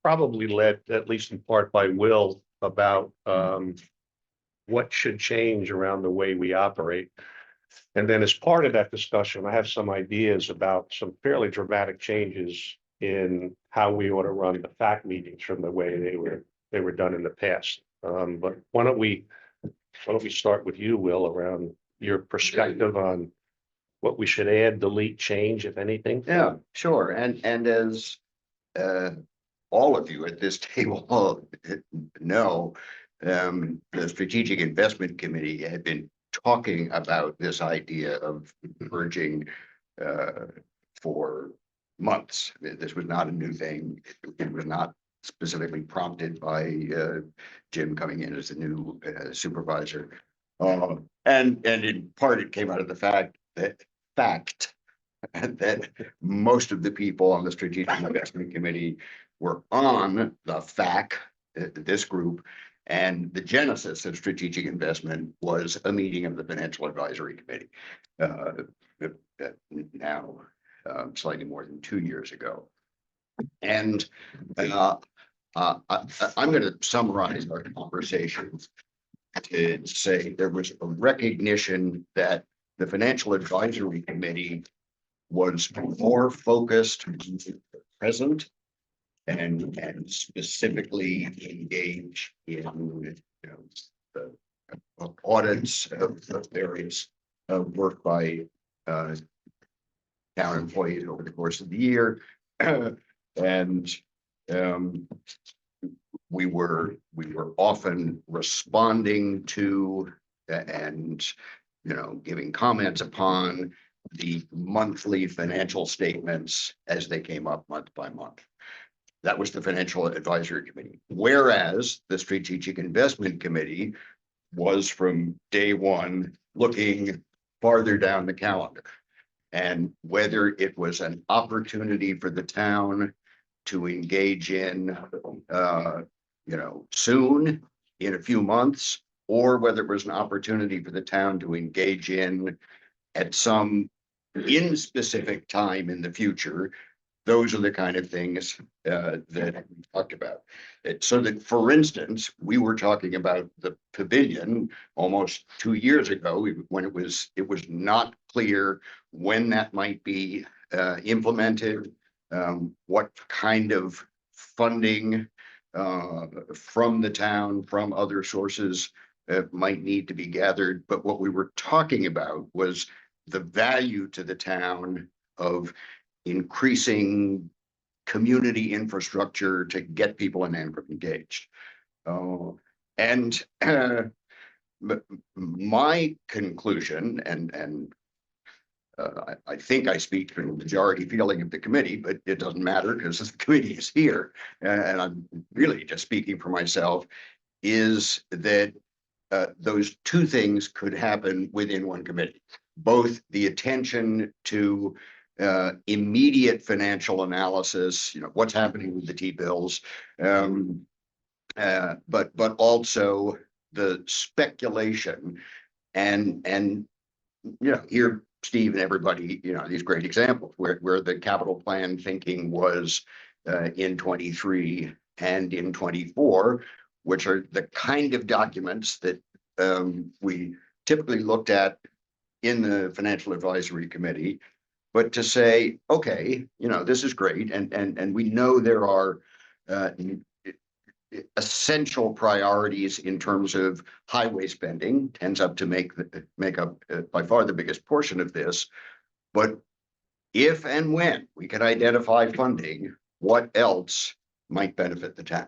Probably led, at least in part by Will, about what should change around the way we operate. And then as part of that discussion, I have some ideas about some fairly dramatic changes in how we ought to run the FAC meetings from the way they were done in the past. But why don't we start with you, Will, around your perspective on what we should add, delete, change, if anything? Yeah, sure. And as all of you at this table know, the Strategic Investment Committee had been talking about this idea of merging for months. This was not a new thing. It was not specifically prompted by Jim coming in as the new supervisor. And in part, it came out of the fact that most of the people on the Strategic Investment Committee were on the FAC, this group, and the genesis of strategic investment was a meeting of the Financial Advisory Committee now slightly more than 2 years ago. And I'm going to summarize our conversations to say there was a recognition that the Financial Advisory Committee was more focused on the present and specifically engage in the audits of various work by town employees over the course of the year. And we were often responding to and giving comments upon the monthly financial statements as they came up month by month. That was the Financial Advisory Committee. Whereas the Strategic Investment Committee was from day one looking farther down the calendar, and whether it was an opportunity for the town to engage in soon, in a few months, or whether it was an opportunity for the town to engage in at some specific time in the future. Those are the kind of things that we talked about. So that, for instance, we were talking about the pavilion almost 2 years ago when it was not clear when that might be implemented, what kind of funding from the town, from other sources might need to be gathered. But what we were talking about was the value to the town of increasing community infrastructure to get people in Antwerp engaged. And my conclusion, and I think I speak for the majority feeling of the committee, but it doesn't matter because the committee is here, and I'm really just speaking for myself, is that those two things could happen within one committee. Both the attention to immediate financial analysis, what's happening with the T-bills, but also the speculation and here, Steve and everybody, these great examples where the capital plan thinking was in 23 and in 24, which are the kind of documents that we typically looked at in the Financial Advisory Committee. But to say, okay, this is great, and we know there are essential priorities in terms of highway spending, tends up to make up by far the biggest portion of this. But if and when we can identify funding, what else might benefit the town?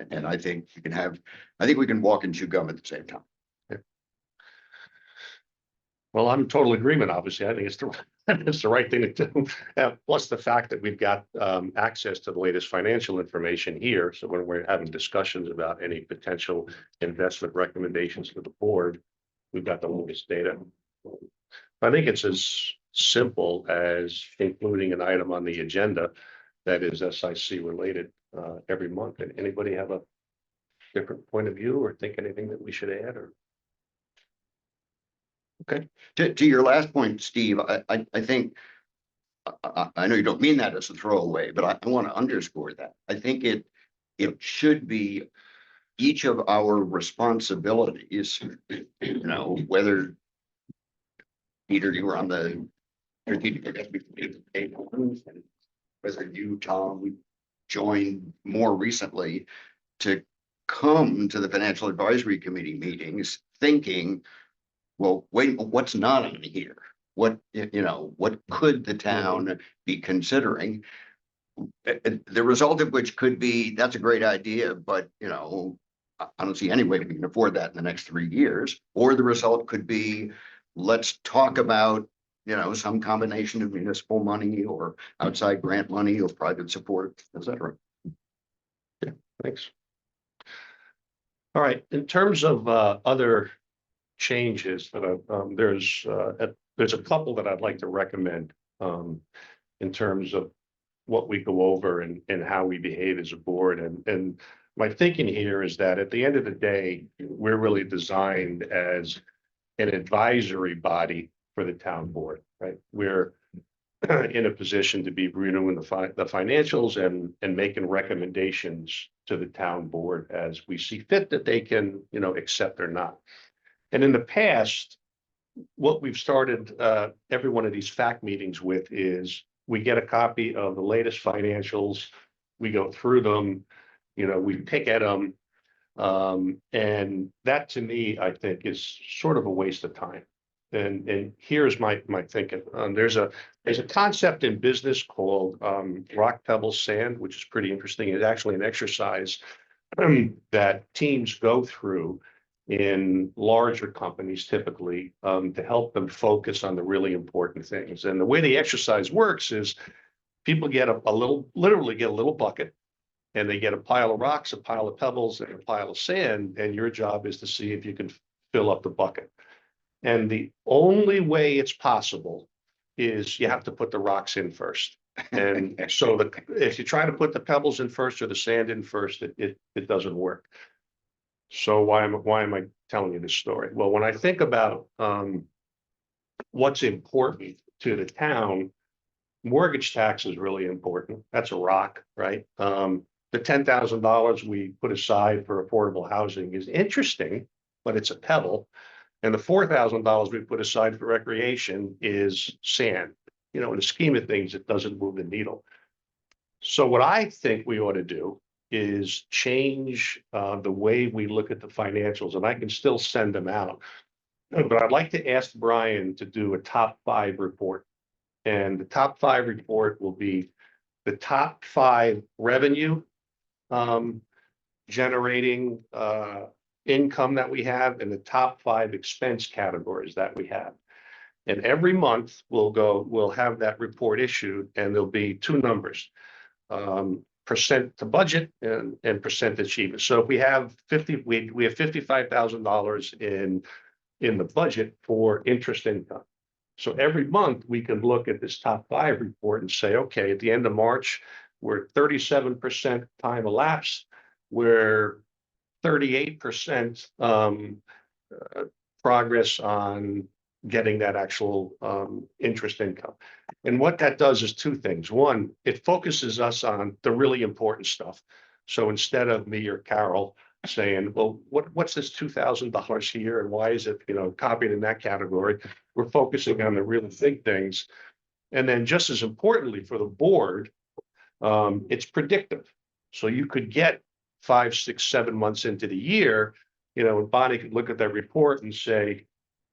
And I think we can walk and chew gum at the same time. Well, I'm in total agreement. Obviously, I think it's the right thing to do. Plus the fact that we've got access to the latest financial information here. So when we're having discussions about any potential investment recommendations for the board, we've got the latest data. I think it's as simple as including an item on the agenda that is SIC related every month. And anybody have a different point of view or think anything that we should add? Or okay, to your last point, Steve, I think I know you don't mean that as a throwaway, but I want to underscore that. I think it should be each of our responsibilities, you know, whether Peter, you were on the strategic committee, whether you, Tom, joined more recently to come to the financial advisory committee meetings thinking, well, wait, what's not on here? What, you know, what could the town be considering? The result of which could be, that's a great idea, but, you know, I don't see any way we can afford that in the next 3 years. Or the result could be, let's talk about, you know, some combination of municipal money or outside grant money or private support, et cetera. Yeah, thanks. All right, in terms of other changes that there's a couple that I'd like to recommend in terms of what we go over and how we behave as a board. And my thinking here is that at the end of the day, we're really designed as an advisory body for the town board, right? We're in a position to be reviewing the financials and making recommendations to the town board as we see fit that they can, you know, accept or not. And in the past, what we've started every one of these FAC meetings with is we get a copy of the latest financials, we go through them, you know, we pick at them. And that to me, I think is sort of a waste of time. And here's my thinking. There's a concept in business called rock, pebble, sand, which is pretty interesting. It's actually an exercise that teams go through in larger companies typically to help them focus on the really important things. And the way the exercise works is people get literally get a little bucket, and they get a pile of rocks, a pile of pebbles, and a pile of sand, and your job is to see if you can fill up the bucket. And the only way it's possible is you have to put the rocks in first. And so if you try to put the pebbles in first or the sand in first, it doesn't work. So why am I telling you this story? Well, when I think about what's important to the town, mortgage tax is really important. That's a rock, right? The $10,000 we put aside for affordable housing is interesting, but it's a pebble. And the $4,000 we put aside for recreation is sand. You know, in the scheme of things, it doesn't move the needle. So what I think we ought to do is change the way we look at the financials, and I can still send them out. But I'd like to ask Brian to do a top 5 report. And the top 5 report will be the top 5 revenue generating income that we have and the top 5 expense categories that we have. And every month we'll have that report issued, and there'll be 2 numbers, percent to budget and percent achievement. So if we have we have $55,000 in the budget for interest income. So every month we can look at this top 5 report and say, okay, at the end of March, we're 37% time elapsed. We're 38% progress on getting that actual interest income. And what that does is 2 things. One, it focuses us on the really important stuff. So instead of me or Carol saying, well, what's this $2,000 here and why is it, you know, copied in that category? We're focusing on the really big things. And then just as importantly for the board, it's predictive. So you could get 5, 6, 7 months into the year, you know, and Bonnie could look at that report and say,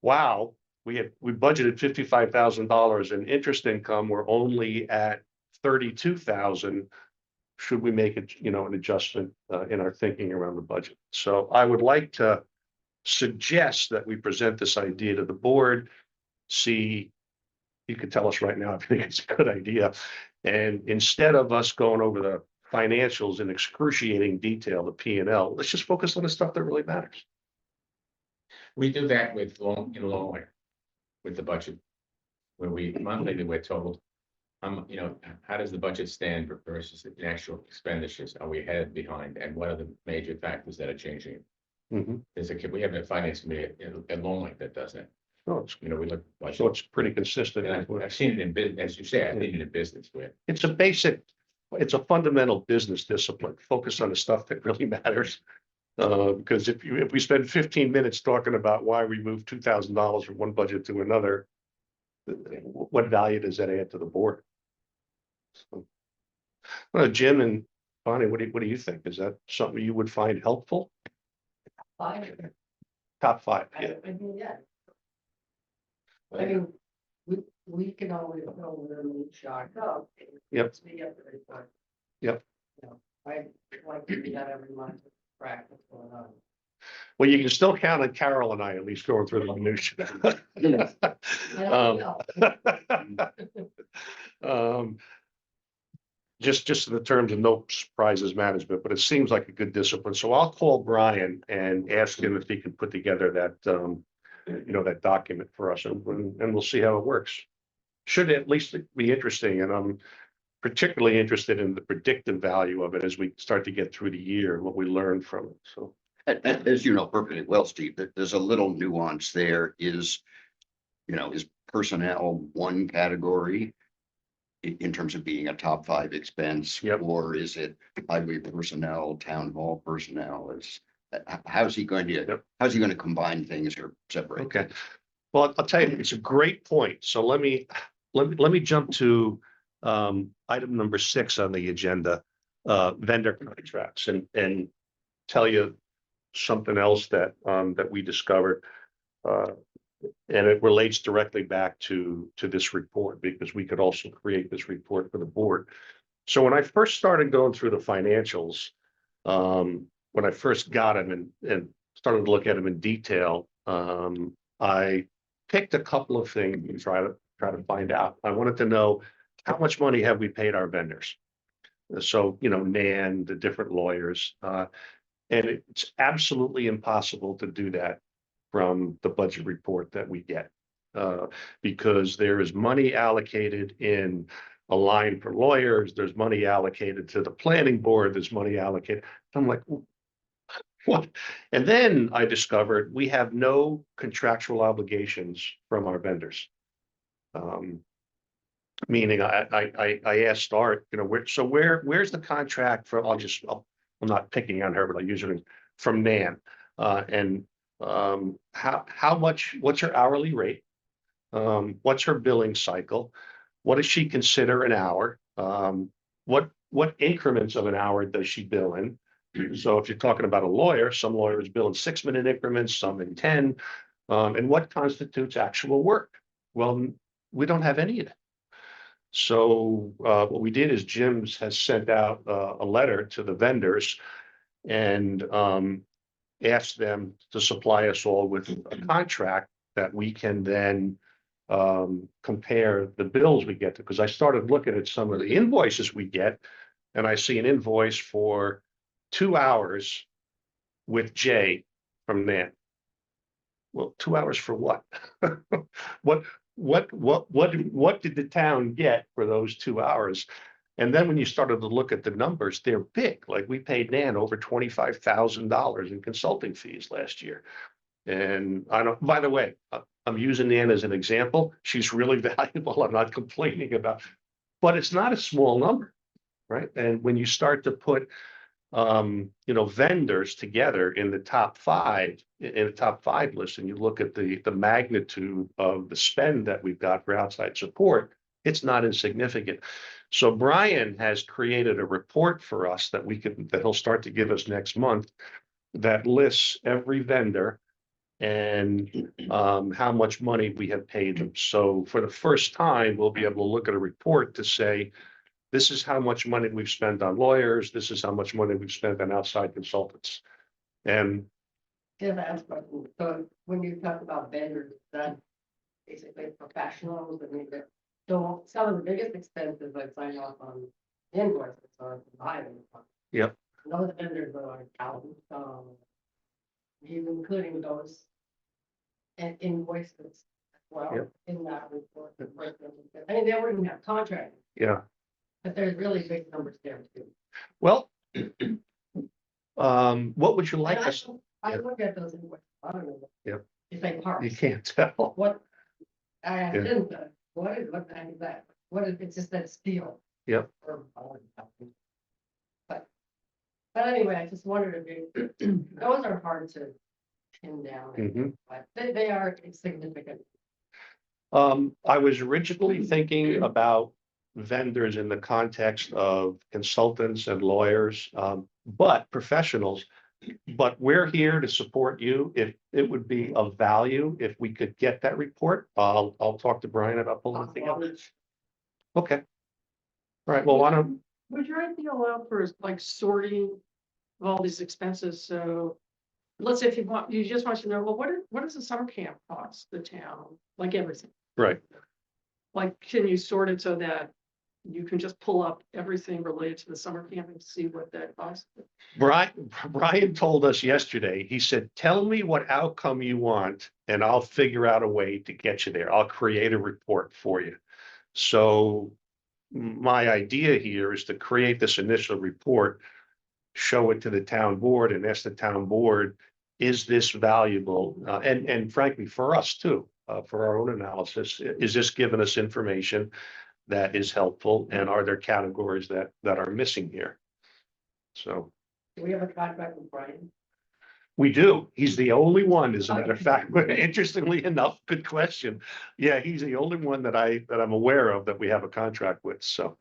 wow, we budgeted $55,000 in interest income. We're only at 32,000. Should we make it, you know, an adjustment in our thinking around the budget? So I would like to suggest that we present this idea to the board. See, you could tell us right now if you think it's a good idea. And instead of us going over the financials in excruciating detail, the P&L, let's just focus on the stuff that really matters. We do that with long with the budget, where we monthly we're told, you know, how does the budget stand versus the actual expenditures? Are we ahead, behind, and what are the major factors that are changing? Mm-hmm. We have a finance committee at Long Lake that does that. No, it's, You know, we look at budget. so it's pretty consistent. And I've seen it in business, as you say, I've seen it in business where, It's a basic, it's a fundamental business discipline. Focus on the stuff that really matters. Because if we spend 15 minutes talking about why we moved $2,000 from one budget to another, what value does that add to the board? So, Jim and Bonnie, what do you think? Is that something you would find helpful? Top five, yeah. I mean, yeah. I mean, we can always know where we shot up. Yep. It's me up the report. Yep. You know, I like to do that every month, track what's going on. Well, you can still count on Carol and I at least going through the minutia. Just in the terms of no surprises management, but it seems like a good discipline. So I'll call Brian and ask him if he can put together that, that document for us, and we'll see how it works. Should at least be interesting, and I'm particularly interested in the predictive value of it as we start to get through the year, what we learn from it, so. As you know perfectly well, Steve, that there's a little nuance there. Is personnel one category in terms of being a top 5 expense? Yep. Or is it highway personnel, town hall personnel? How's he going to combine things or separate? Okay, well, I'll tell you, it's a great point. So let me jump to item number 6 on the agenda, vendor contracts, and tell you something else that we discovered. And it relates directly back to this report, because we could also create this report for the board. So when I first started going through the financials, when I first got them and started to look at them in detail, I picked a couple of things and try to find out. I wanted to know, how much money have we paid our vendors? So, NAN, the different lawyers, and it's absolutely impossible to do that from the budget report that we get, because there is money allocated in a line for lawyers, there's money allocated to the planning board, there's money allocated. I'm like, what? And then I discovered we have no contractual obligations from our vendors. Meaning I asked Art, where's the contract for, I'm not picking on her, but I usually from Nan, and how much, what's her hourly rate? What's her billing cycle? What does she consider an hour? What increments of an hour does she bill in? So if you're talking about a lawyer, some lawyers bill in 6-minute increments, some in 10. And what constitutes actual work? Well, we don't have any of that. So what we did is Jim has sent out a letter to the vendors and asked them to supply us all with a contract that we can then compare the bills we get to, because I started looking at some of the invoices we get, and I see an invoice for 2 hours with Jay from Nan. Well, 2 hours for what? What did the town get for those 2 hours? And then when you started to look at the numbers, they're big. Like, we paid Nan over $25,000 in consulting fees last year. And I don't, by the way, I'm using Nan as an example. She's really valuable. I'm not complaining about, but it's not a small number, right? And when you start to put, vendors together in the top 5, in the top 5 list, and you look at the magnitude of the spend that we've got for outside support, it's not insignificant. So Brian has created a report for us that he'll start to give us next month, that lists every vendor and how much money we have paid them. So for the first time, we'll be able to look at a report to say, this is how much money we've spent on lawyers, this is how much money we've spent on outside consultants. And so when you talk about vendors, that basically professionals, so some of the biggest expenses like sign off on invoices or providing. Yep. Those vendors are accountants, including those and invoices as well. Yep. In that report. I mean, they wouldn't have contracts. Yeah. But there's really big numbers there too. Well, what would you like us? I look at those invoices. I don't know. Yep. you say parts. You can't tell. What? I Yeah. didn't, what the heck is that? What is, it's just that steel. Yep. Or- But anyway, I just wondered if you, those are hard to pin down, Mhm. but they are significant. I was originally thinking about vendors in the context of consultants and lawyers, but professionals. But we're here to support you. If it would be of value, if we could get that report, I'll talk to Brian about pulling it together. Okay. All right, well, why don't, Would your idea allow for like sorting of all these expenses? So let's say if you just want to know, well, what does the summer camp cost the town? Like everything. right. Like, can you sort it so that you can just pull up everything related to the summer camp and see what that costs? Brian told us yesterday, he said, tell me what outcome you want and I'll figure out a way to get you there. I'll create a report for you. So my idea here is to create this initial report, show it to the town board and ask the town board, is this valuable? And frankly, for us too, for our own analysis, is this giving us information that is helpful? And are there categories that are missing here? So Do we have a contract with Brian? we do. He's the only one, as a matter of fact. Interestingly enough, good question. Yeah, he's the only one that I'm aware of that we have a contract with. So.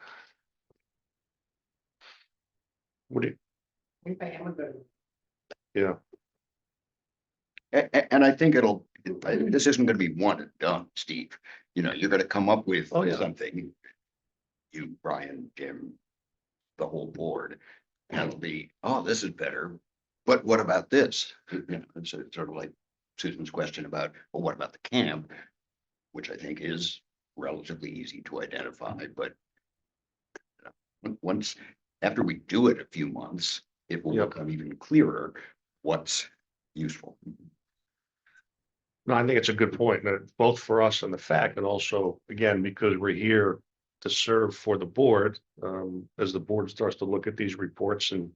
What do you, We pay him a good. yeah, And I think this isn't gonna be one and done, Steve. You know, you're gonna come up with Oh, yeah. something. You, Brian, Jim, the whole board, and it'll be, oh, this is better. But what about this? You know, it's sort of like Susan's question about, well, what about the camp? Which I think is relatively easy to identify, but once, after we do it a few months, it will Yep. become even clearer what's useful. no, I think it's a good point, both for us and the fact, and also, again, because we're here to serve for the board, as the board starts to look at these reports and,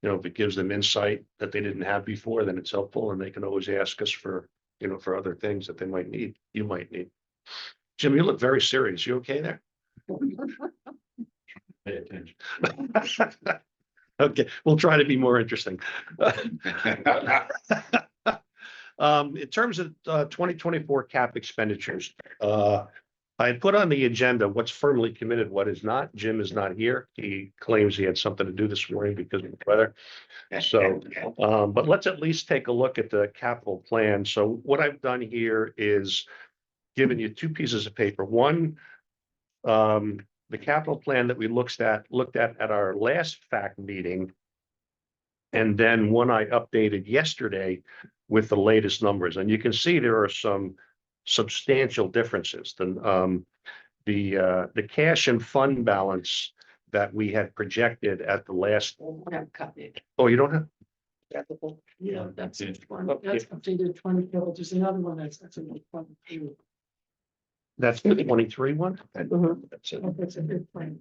you know, if it gives them insight that they didn't have before, then it's helpful and they can always ask us for, you know, for other things that they might need, you might need. Jim, you look very serious. You okay there? Pay attention. Okay, we'll try to be more interesting. In terms of 2024 cap expenditures, I had put on the agenda what's firmly committed, what is not. Jim is not here. He claims he had something to do this morning because of the weather. So, but let's at least take a look at the capital plan. So what I've done here is given you two pieces of paper. One, the capital plan that we looked at our last FAC meeting. And then one I updated yesterday with the latest numbers. And you can see there are some substantial differences. The cash and fund balance that we had projected at the last, Yeah, copy. oh, you don't have? Yeah, that's it. Okay. That's updated 20. There's another one that's a 22. That's the 23 one? That's it. That's a good plan.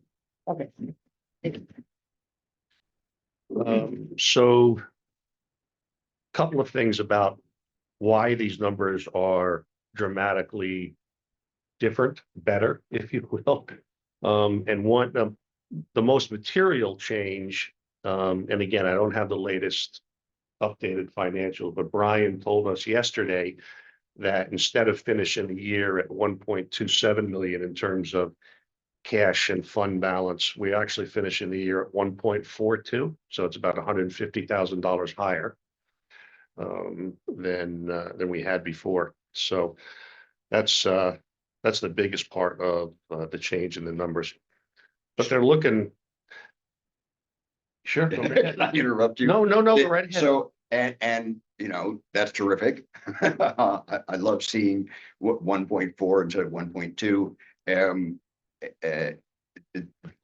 Okay. So couple of things about why these numbers are dramatically different, better, if you will. And one of the most material change, and again, I don't have the latest updated financials, but Brian told us yesterday that instead of finishing the year at 1.27 million in terms of cash and fund balance, we actually finish in the year at 1.42. So it's about $150,000 higher than we had before. So that's the biggest part of the change in the numbers. But they're looking. Sure. Go right ahead. Not interrupt you. No, go right ahead. So, and, you know, that's terrific. I love seeing what 1.4 instead of 1.2.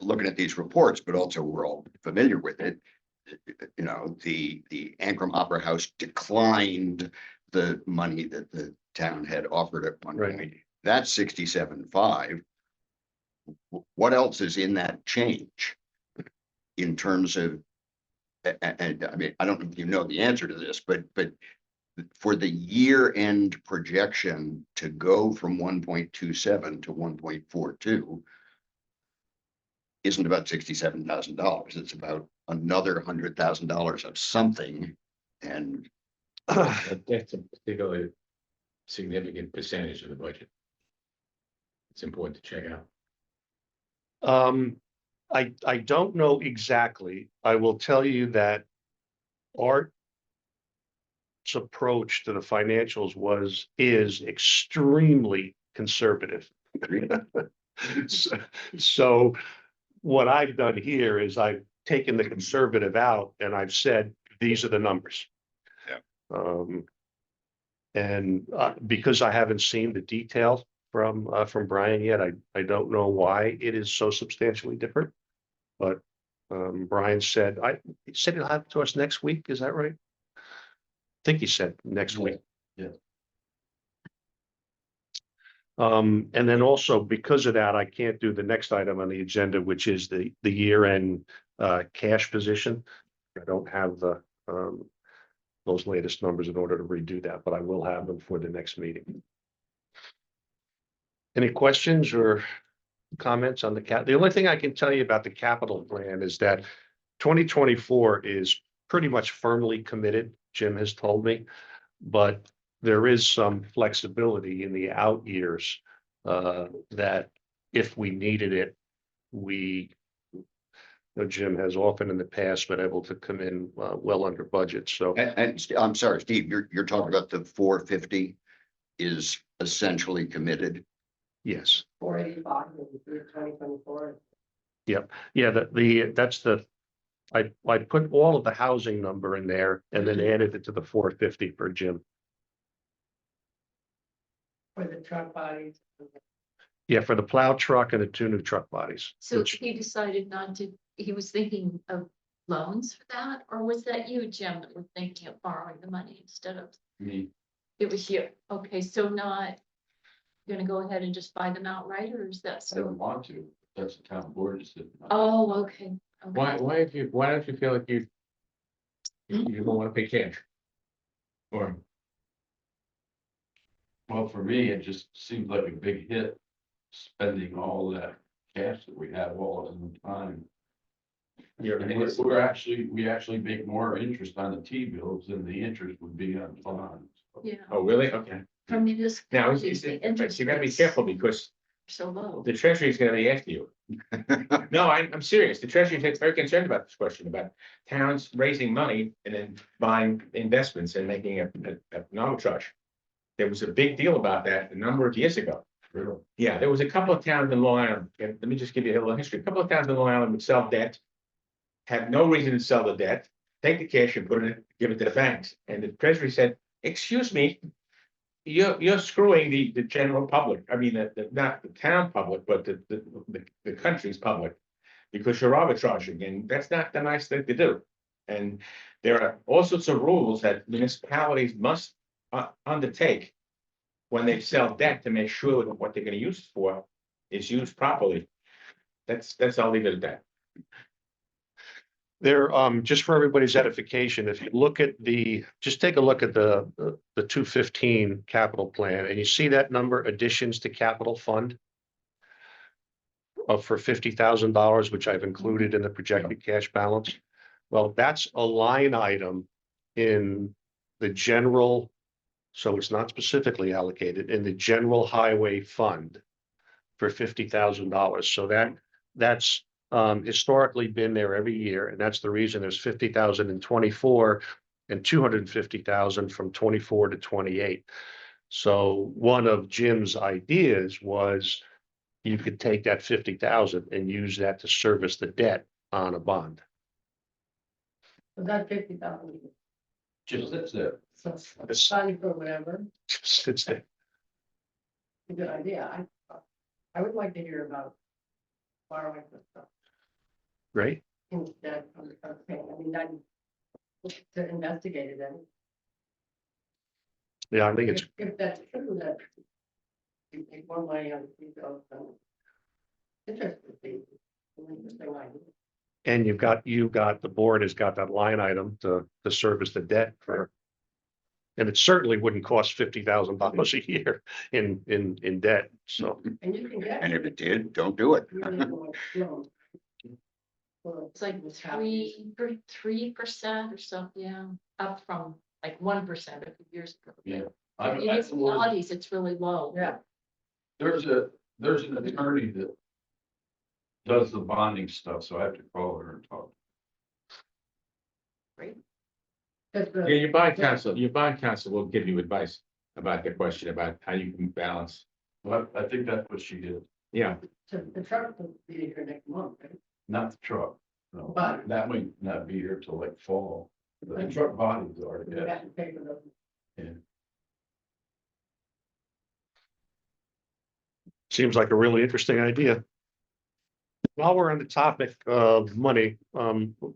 Looking at these reports, but also we're all familiar with it. You know, the Ancram Opera House declined the money that the town had offered at one Right. point. That's 67.5. What else is in that change in terms of, and I mean, I don't know if you know the answer to this, but for the year end projection to go from 1.27 to 1.42 isn't about $67,000. It's about another $100,000 of something. And That's a particularly significant percentage of the budget. It's important to check out. I don't know exactly. I will tell you that Art's approach to the financials is extremely conservative. So what I've done here is I've taken the conservative out and I've said, these are the numbers. Yeah. And because I haven't seen the detail from Brian yet, I don't know why it is so substantially different. But Brian said, he said he'll have it to us next week. Is that right? I think he said next week. Yeah. And then also because of that, I can't do the next item on the agenda, which is the year end cash position. I don't have the those latest numbers in order to redo that, but I will have them for the next meeting. Any questions or comments on the only thing I can tell you about the capital plan is that 2024 is pretty much firmly committed, Jim has told me, but there is some flexibility in the out years that if we needed it, Jim has often in the past been able to come in well under budget. So, and I'm sorry, Steve, you're talking about the 450 is essentially committed. yes, 485 in 2024. yeah, that's I put all of the housing number in there and then added it to the 450 for Jim. For the truck bodies. Yeah, for the plow truck and the 2 new truck bodies. So which- he decided not to, he was thinking of loans for that, or was that you, Jim, that were thinking of borrowing the money instead of? Me. It was you, okay, so not gonna go ahead and just buy them outright, or is that I so? don't want to, that's the town board is. Oh, okay. Why don't you feel like you don't want to pay cash? Or, Well, for me, it just seems like a big hit, spending all that cash that we have all in the time. And we actually make more interest on the T-bills than the interest would be on bonds. Yeah, oh, really? Okay. from Now, municipalities, the interest you gotta be rates careful because are so low. the treasury is gonna be after you. No, I'm serious. The treasury is very concerned about this question about towns raising money and then buying investments and making an arbitrage. There was a big deal about that a number of years ago. Really? Yeah, there was a couple of towns in Long Island, and let me just give you a little history. A couple of towns in Long Island would sell debt, had no reason to sell the debt, take the cash and give it to the banks. And the treasury said, excuse me, you're screwing the general public. I mean, not the town public, but the country's public, because you're arbitraging, and that's not the nice thing to do. And there are all sorts of rules that municipalities must undertake when they sell debt to make sure that what they're going to use it for is used properly. I'll leave it at that. There, just for everybody's edification, if you look at just take a look at the 215 capital plan and you see that number additions to capital fund for $50,000, which I've included in the projected cash balance. Well, that's a line item in the general, so it's not specifically allocated in the general highway fund for $50,000. So that's historically been there every year, and that's the reason there's 50,000 in 24 and 250,000 from 24 to 28. So one of Jim's ideas was you could take that 50,000 and use that to service the debt on a bond. So that 50,000. Just sits there. So it's fine for whatever, Sits there. a good idea. I would like to hear about borrowing for stuff Right? instead of paying. I mean, that to investigate it then. Yeah, I think it's If that's true, that you make more money on the people than interest would be. An interesting idea. and the board has got that line item to service the debt for And it certainly wouldn't cost $50,000 a year in debt, so. And you can get. And if it did, don't do it. really low loans. For It's like this housing. 3% or so, yeah, up from like 1% a few years ago. Yeah. In municipalities, it's really low. Yeah, There's an attorney that does the bonding stuff, so I have to call her and talk. because Yeah, your bond counsel will give you advice about the question about how you can balance. But I think that's what she did, Yeah, the truck will be here next month, right? not the truck. No, But- that might not be here till like fall. The truck bodies are, We yeah. got to pay for those. Seems like a really interesting idea. While we're on the topic of money,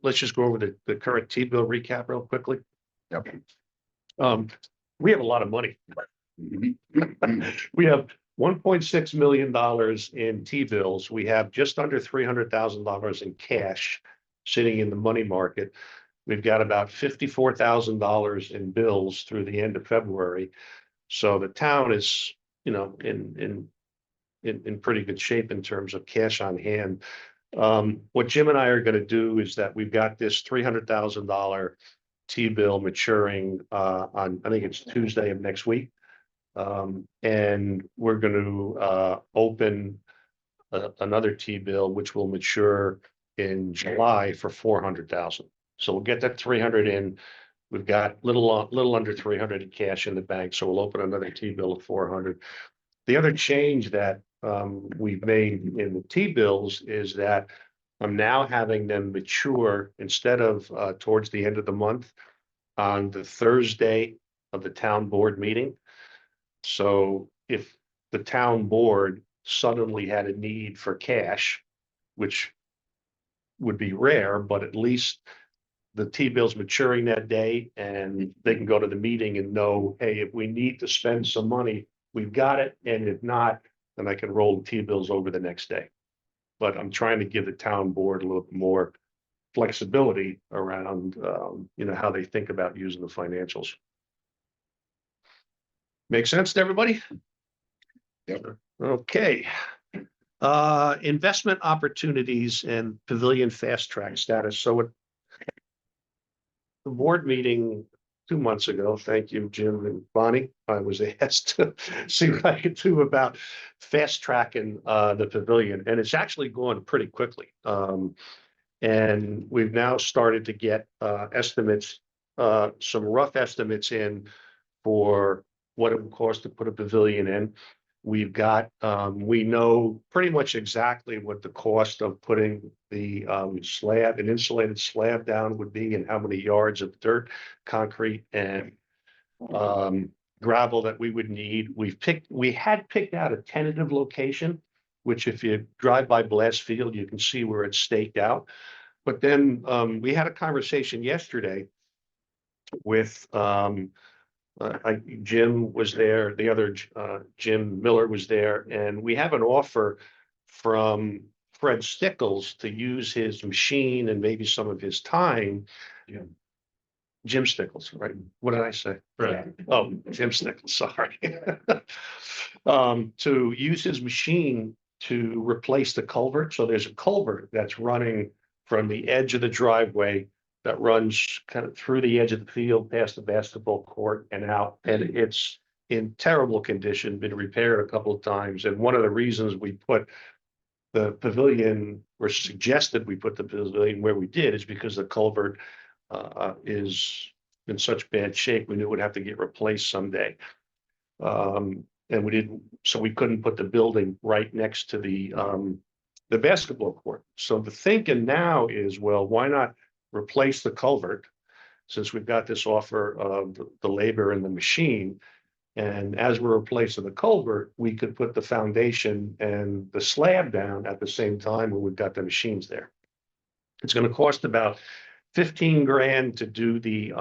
let's just go over the current T-bill recap real quickly. Yep. We have a lot of money. We have $1.6 million in T-bills. We have just under $300,000 in cash sitting in the money market. We've got about $54,000 in bills through the end of February. So the town is, in pretty good shape in terms of cash on hand. What Jim and I are going to do is that we've got this $300,000 T-bill maturing on, I think it's Tuesday of next week. And we're going to open another T-bill, which will mature in July for 400,000. So we'll get that 300 in. We've got little under 300 in cash in the bank, so we'll open another T-bill of 400. The other change that we've made in the T-bills is that I'm now having them mature instead of towards the end of the month on the Thursday of the town board meeting. So if the town board suddenly had a need for cash, which would be rare, but at least the T-bill's maturing that day and they can go to the meeting and know, hey, if we need to spend some money, we've got it. And if not, then I can roll the T-bills over the next day. But I'm trying to give the town board a little more flexibility around, how they think about using the financials. Make sense to everybody? Yep. Okay. Investment opportunities and pavilion fast track status. So what the board meeting 2 months ago, thank you, Jim and Bonnie, I was asked to see what I could do about fast tracking the pavilion, and it's actually going pretty quickly. And we've now started to get estimates, some rough estimates in for what it would cost to put a pavilion in. We've got, we know pretty much exactly what the cost of putting the slab, an insulated slab down would be and how many yards of dirt, concrete and gravel that we would need. We had picked out a tentative location, which if you drive by Blast Field, you can see where it's staked out. But then we had a conversation yesterday with Jim was there, the other Jim Miller was there, and we have an offer from Fred Stickles to use his machine and maybe some of his time. Jim Stickles, right? What did I say? Fred. Oh, Jim Stickles, sorry. To use his machine to replace the culvert. So there's a culvert that's running from the edge of the driveway that runs kind of through the edge of the field, past the basketball court and out. And it's in terrible condition, been repaired a couple of times. And one of the reasons we put the pavilion, or suggested we put the pavilion where we did, is because the culvert is in such bad shape. We knew it would have to get replaced someday. And we didn't, so we couldn't put the building right next to the basketball court. So the thinking now is, well, why not replace the culvert, since we've got this offer of the labor and the machine. And as we're replacing the culvert, we could put the foundation and the slab down at the same time when we've got the machines there. It's going to cost about 15 grand to do the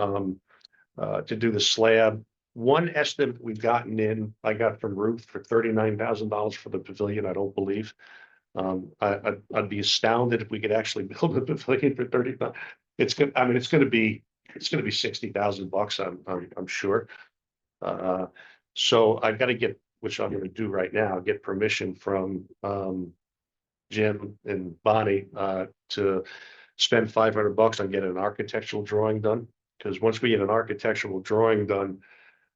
slab. One estimate we've gotten in, I got from Ruth for $39,000 for the pavilion. I don't believe. I'd be astounded if we could actually build a pavilion for 35. It's good. I mean, it's going to be $60,000. I'm sure. So I've got to get, which I'm gonna do right now, get permission from Jim and Bonnie to spend $500 on getting an architectural drawing done. Because once we get an architectural drawing done,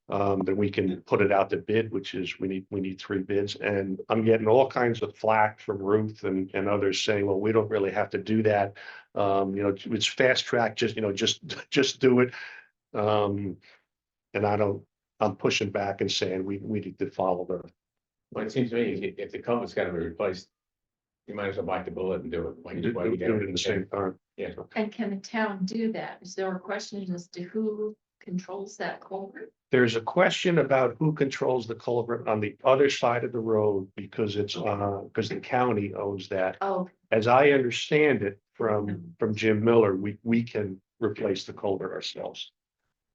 then we can put it out to bid, which is we need 3 bids. And I'm getting all kinds of flack from Ruth and others saying, well, we don't really have to do that. It's fast track, just do it. And I'm pushing back and saying we need to follow the. Well, it seems to me, if the culvert's gotta be replaced, you might as well bite the bullet and do it. Why Do you get it at the same time. Yeah. And can the town do that? Is there a question as to who controls that culvert? There's a question about who controls the culvert on the other side of the road because because the county owns that. Oh, As I understand it from Jim Miller, we can replace the culvert ourselves.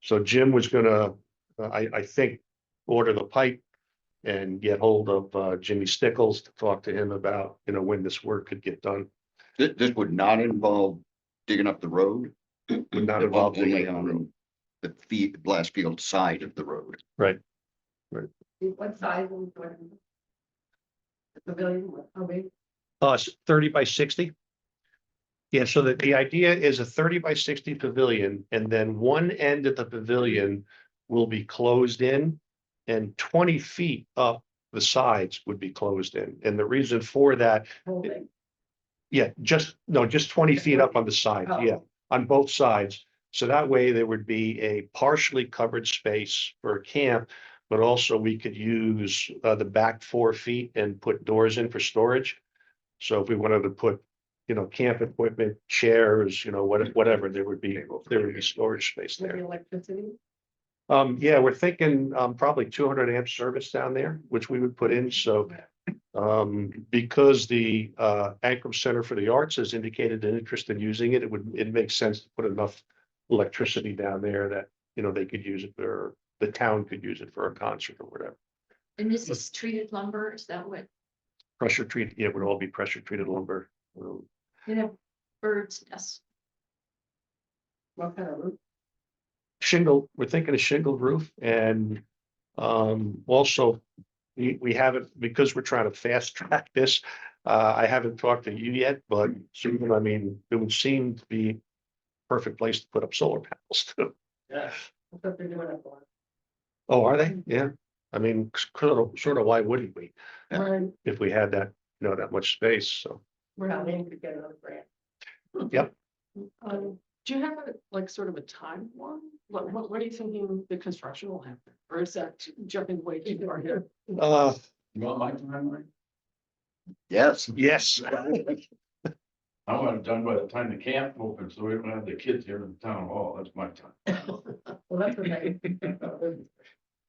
So Jim was gonna, I think, order the pipe and get hold of Jimmy Stickles to talk to him about, when this work could get done. This would not involve digging up the road. Would not involve Only digging up the road. on the blast field side of the road. Right. What size is what? The pavilion, how big? 30 by 60. Yeah, so the idea is a 30 by 60 pavilion, and then one end of the pavilion will be closed in, and 20 feet up the sides would be closed in. And the reason for that, Whole thing? yeah, just 20 feet up on the sides, yeah, on both sides. So that way there would be a partially covered space for a camp, but also we could use the back 4 feet and put doors in for storage. So if we wanted to put, camp equipment, chairs, whatever, there would be storage space With the there. electricity? Yeah, we're thinking probably 200 amp service down there, which we would put in. So because the Ankrum Center for the Arts has indicated an interest in using it, it makes sense to put enough electricity down there that, they could use it for, the town could use it for a concert or whatever. and this is treated lumber, is that what, Pressure treated, yeah, it would all be pressure treated lumber. birds nest? What kind of roof? Shingle, we're thinking of shingled roof and also we haven't, because we're trying to fast track this. I haven't talked to you yet, but soon, I mean, it would seem to be perfect place to put up solar panels too. Yeah. That's what they're doing it for. Oh, are they? Yeah. I mean, sort of why wouldn't we Right. if we had that, that much space? So, We're not aiming to get another grant. yep. Do you have sort of a timeline? What are you thinking the construction will happen? Or is that jumping way too far here? You want my timeline? Yes. Yes. I want it done by the time the camp opens, so we don't have the kids here in the town hall. That's my time. Well, that's okay.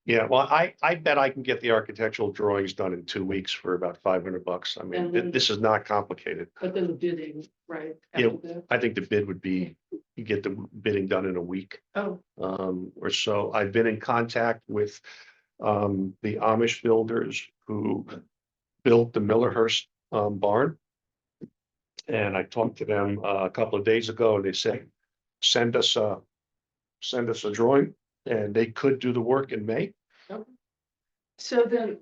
Yeah, well, I bet I can get the architectural drawings done in 2 weeks for about $500. I mean, And then- this is not complicated. But then the bidding, right? Yeah. after that? I think the bid would be, you get the bidding done in a week. Oh, Or so. I've been in contact with the Amish builders who built the Millerhurst barn. And I talked to them a couple of days ago and they said, send us a drawing and they could do the work in May. so then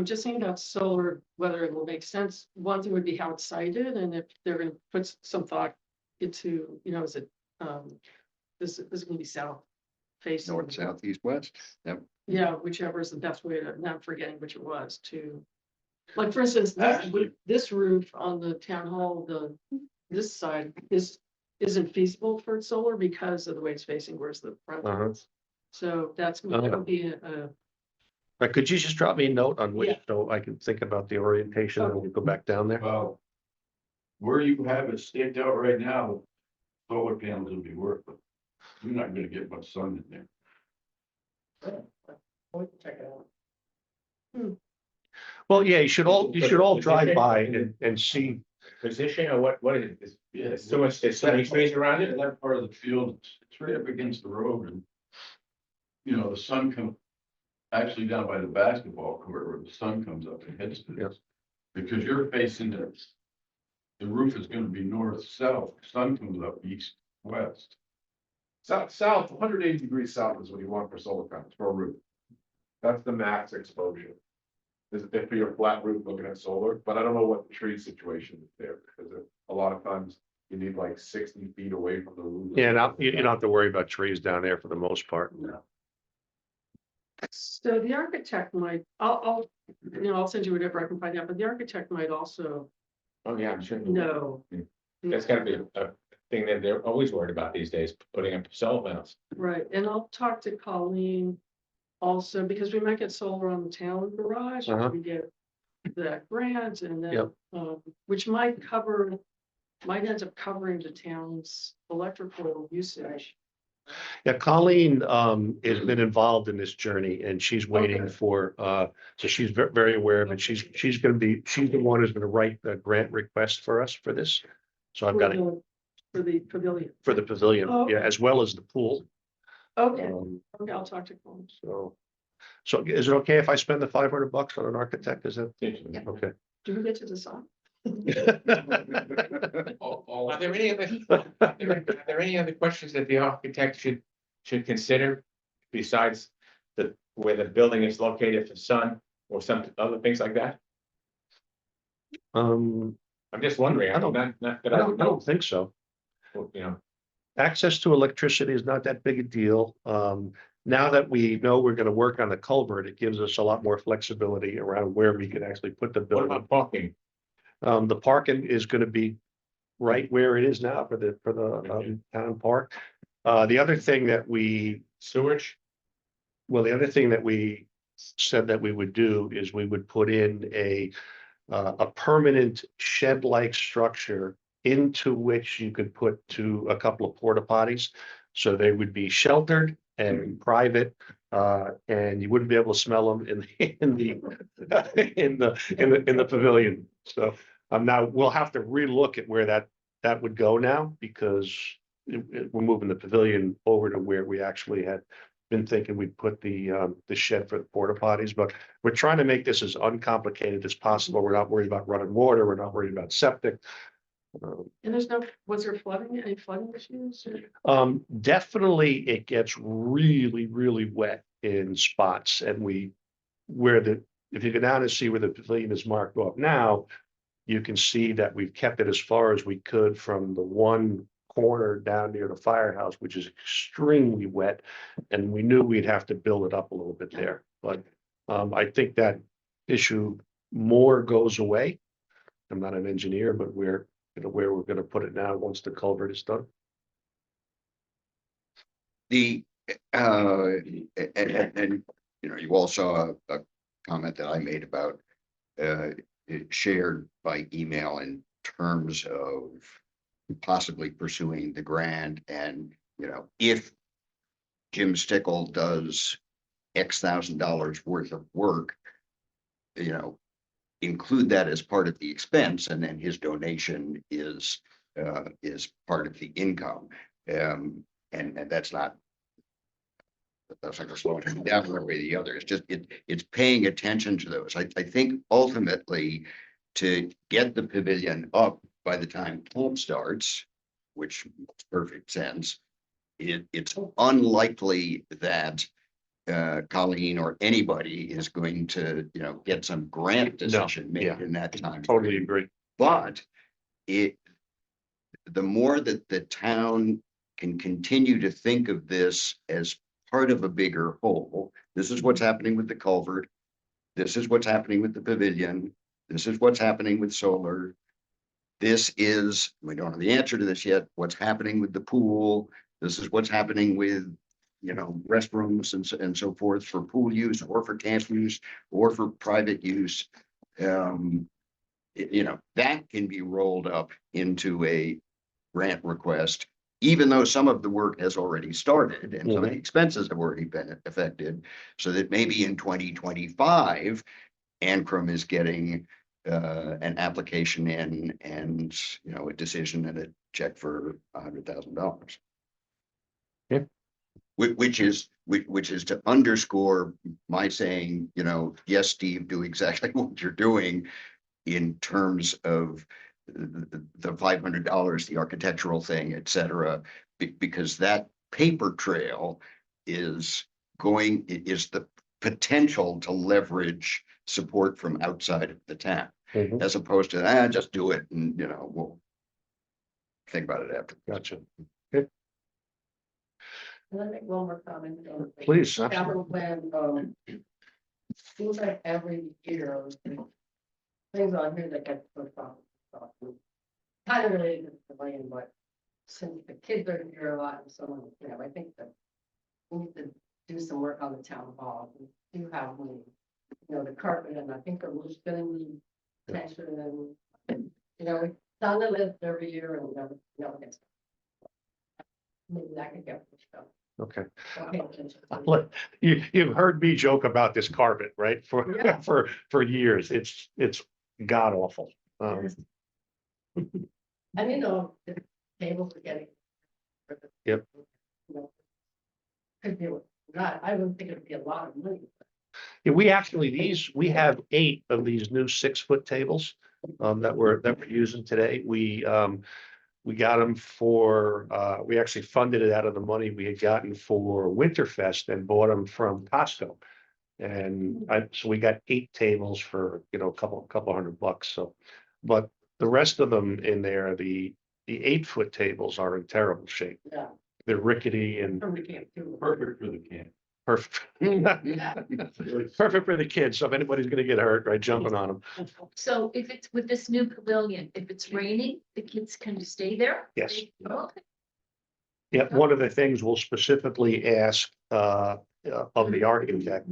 just thinking about solar, whether it will make sense, one thing would be how it's sited and if they're gonna put some thought into, is it, this is gonna be south facing. North, south, east, west. Yep. Yeah, whichever is the best way to, now I'm forgetting which it was to. Like, for instance, Actually- this roof on the town hall, this side isn't feasible for solar because of the way it's facing, where's the front. Uh-huh. So that would be a, But could you just drop me a note on which, Yeah. so I can think about the orientation and we'll go back down there? Well, where you have it staked out right now, solar panels will be worthless. You're not gonna get much sun in there. We can check it out. Well, yeah, you should all drive by and see. Position or what is it? Yeah, There's so many trees around it. That part of the field, it's right up against the road and. The sun comes, actually down by the basketball court where the sun comes up and hits it. Yes. Because you're facing the roof is gonna be north, south, sun comes up east, west. South, 180 degrees south is what you want for solar panels for a roof. That's the max exposure. Is if you're flat roof looking at solar, but I don't know what the tree situation is there, because a lot of times you need like 60 feet away from the roof. Yeah, now you don't have to worry about trees down there for the most part. So the architect might, I'll send you whatever I can find out, but the architect might also Oh, yeah, I'm sure. know. That's gotta be a thing that they're always worried about these days, putting up solar panels. Right, and I'll talk to Colleen also, because we might get solar on the town garage, if we get that grant, and then, Yep. which might end up covering the town's electrical usage. Yeah, Colleen has been involved in this journey and she's waiting Okay. for so she's very aware of it. She's the one who's gonna write the grant request for us for this. So I've got it For the pavilion. for the pavilion, Oh, yeah, okay. as well as the pool. Okay, okay, I'll talk to Colleen. So is it okay if I spend the $500 on an architect? Is that okay? Do we get to decide? Are there any other, are there any other questions that the architect should consider besides where the building is located for sun or some other things like that? Um, I'm just wondering, I don't- not that I I don't know, think so. you know. Access to electricity is not that big a deal. Now that we know we're gonna work on the culvert, it gives us a lot more flexibility around where we can actually put the What building. about parking? The parking is gonna be right where it is now for the town park. The other thing that we Sewage? the other thing that we said that we would do is we would put in a permanent shed-like structure into which you could put a couple of porta potties. So they would be sheltered and private, and you wouldn't be able to smell them in the pavilion. So now we'll have to relook at where that would go now, because we're moving the pavilion over to where we actually had been thinking we'd put the shed for the porta potties, but we're trying to make this as uncomplicated as possible. We're not worried about running water. We're not worried about septic. And was there any flooding issues? Or- Definitely it gets really, really wet in spots, and if you go down and see where the pavilion is marked off now, you can see that we've kept it as far as we could from the one corner down near the firehouse, which is extremely wet. And we knew we'd have to build it up a little bit there, but I think that issue more goes away. I'm not an engineer, but where we're gonna put it now, once the culvert is done. The, and, you all saw a comment that I made about, shared by email in terms of possibly pursuing the grant, and, if Jim Stickle does X $1,000 worth of work, include that as part of the expense, and then his donation is part of the income. And that's not gonna slow it down one way or the other. It's just, it's paying attention to those. I think ultimately, to get the pavilion up by the time camp starts, which makes perfect sense, it's unlikely that Colleen or anybody is going to, get some grant decision made in that time. Totally agree. But the more that the town can continue to think of this as part of a bigger whole, this is what's happening with the culvert, this is what's happening with the pavilion, this is what's happening with solar. This is, we don't have the answer to this yet, what's happening with the pool. This is what's happening with, restrooms and so forth for pool use or for camp use or for private use. That can be rolled up into a grant request, even though some of the work has already started and some of the expenses have already been affected, so that maybe in 2025, Ancrum is getting an application in, and a decision and a check for $100,000. Yeah. Which is to underscore my saying, yes, Steve, do exactly what you're doing in terms of the $500, the architectural thing, et cetera, because that paper trail is the potential to leverage support from outside of the town, Mhm. as opposed to, just do it and, we'll think about it after. Gotcha. Can I make one more comment? Please, Capital absolutely. plan, seems like every year, things on here that get put off. Kind of related to the land, but since the kids are here a lot and so on, I think that we need to do some work on the town hall. We do have, the carpet, and I think the roof's gonna need attention, and, we've done the list every year and never gets. Maybe that could get pushed up. Okay. I'll pay attention to it. Look, you've heard me joke about this carpet, right? Yeah. For years. It's god awful. And the tables are getting. Yep. Could be, not, I wouldn't think it'd be a lot of money. Yeah, we have 8 of these new 6-foot tables that we're using today. We got them we actually funded it out of the money we had gotten for Winterfest and bought them from Costco. And so we got 8 tables for, a couple $100. So, but the rest of them in there, the 8-foot tables are in terrible shape. Yeah. They're rickety and From the camp too. Perfect for the camp. perfect. Perfect for the kids. So if anybody's gonna get hurt, right, jumping on them. So if it's with this new pavilion, if it's raining, the kids can stay there? Yes. Okay. Yeah, one of the things we'll specifically ask of the architect,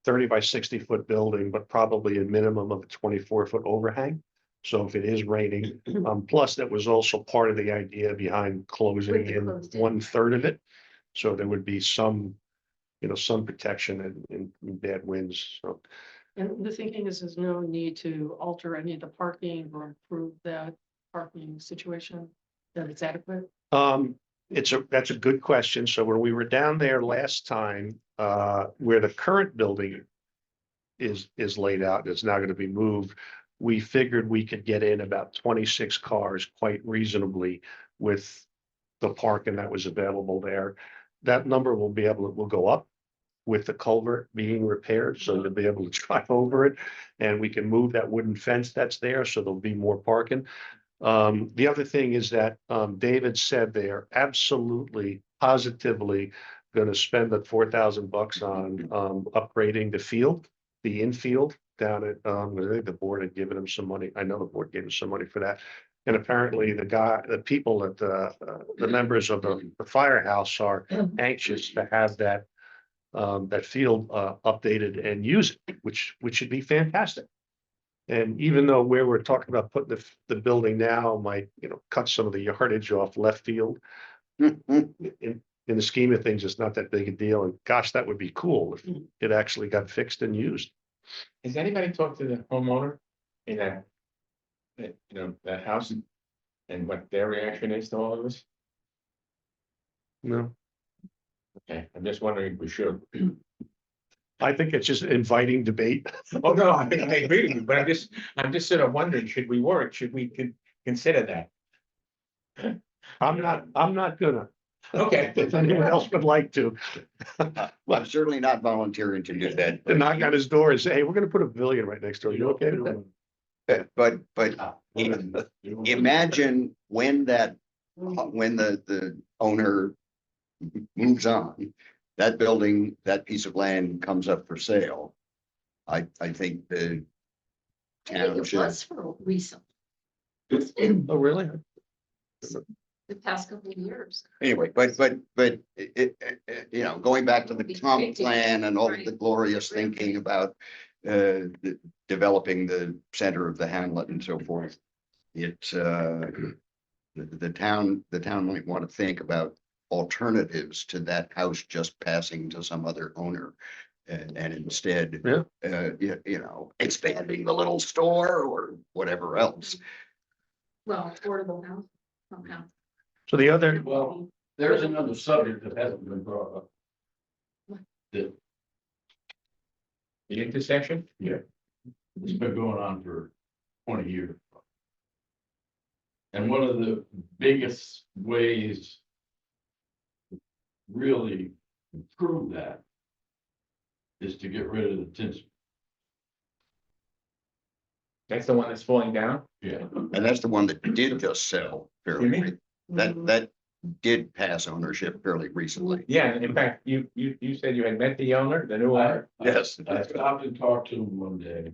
30 by 60-foot building, but probably a minimum of a 24-foot overhang. So if it is raining, plus that was also part of the idea behind closing With the in closed in. 1/3 of it. So there would be some, some protection in bad winds. So And the thinking is there's no need to alter any of the parking or improve that parking situation, that it's adequate. that's a good question. So when we were down there last time, where the current building is laid out, it's now going to be moved. We figured we could get in about 26 cars quite reasonably with the parking that was available there. That number will go up with the culvert being repaired, so you'll be able to drive over it. And we can move that wooden fence that's there, so there'll be more parking. The other thing is that David said they are absolutely, positively going to spend the $4,000 on upgrading the infield down at, I think the board had given him some money. I know the board gave him some money for that. And apparently the people at the members of the firehouse are anxious to have that field updated and use it, which should be fantastic. And even though where we're talking about putting the building now might, cut some of the yardage off left field, in the scheme of things, it's not that big a deal. And gosh, that would be cool if it actually got fixed and used. Has anybody talked to the homeowner in that house and what their reaction is to all of this? No, Okay, I'm just wondering if we should. I think it's just inviting debate. Oh, no, I agree with you, but I'm just sort of wondering, should we consider that? I'm not gonna. Okay. If anyone else would like to. I'm certainly not volunteering to do that. To knock on his door and say, hey, we're gonna put a pavilion right next door. You okay with that? But imagine when the owner moves on, that building, that piece of land comes up for sale. I think the I think town it should, was for recent, Oh, really? the past couple of years. anyway, but going back to the comp plan and all the glorious thinking about developing the center of the hamlet and so forth. It's the town might want to think about alternatives to that house just passing to some other owner. And instead, expanding the little store or whatever else. Well, affordable house somehow. So the other, Well, there's another subject that hasn't been brought up. The intersection? It's been going on for 20 years. And one of the biggest ways to really improve that is to get rid of the tinsel. That's the one that's falling down? Yeah, And that's the one that did just sell fairly, You re- that did pass ownership fairly recently. Yeah, and in fact, you said you had met the owner, the new owner? Yes. I stopped and talked to him one day.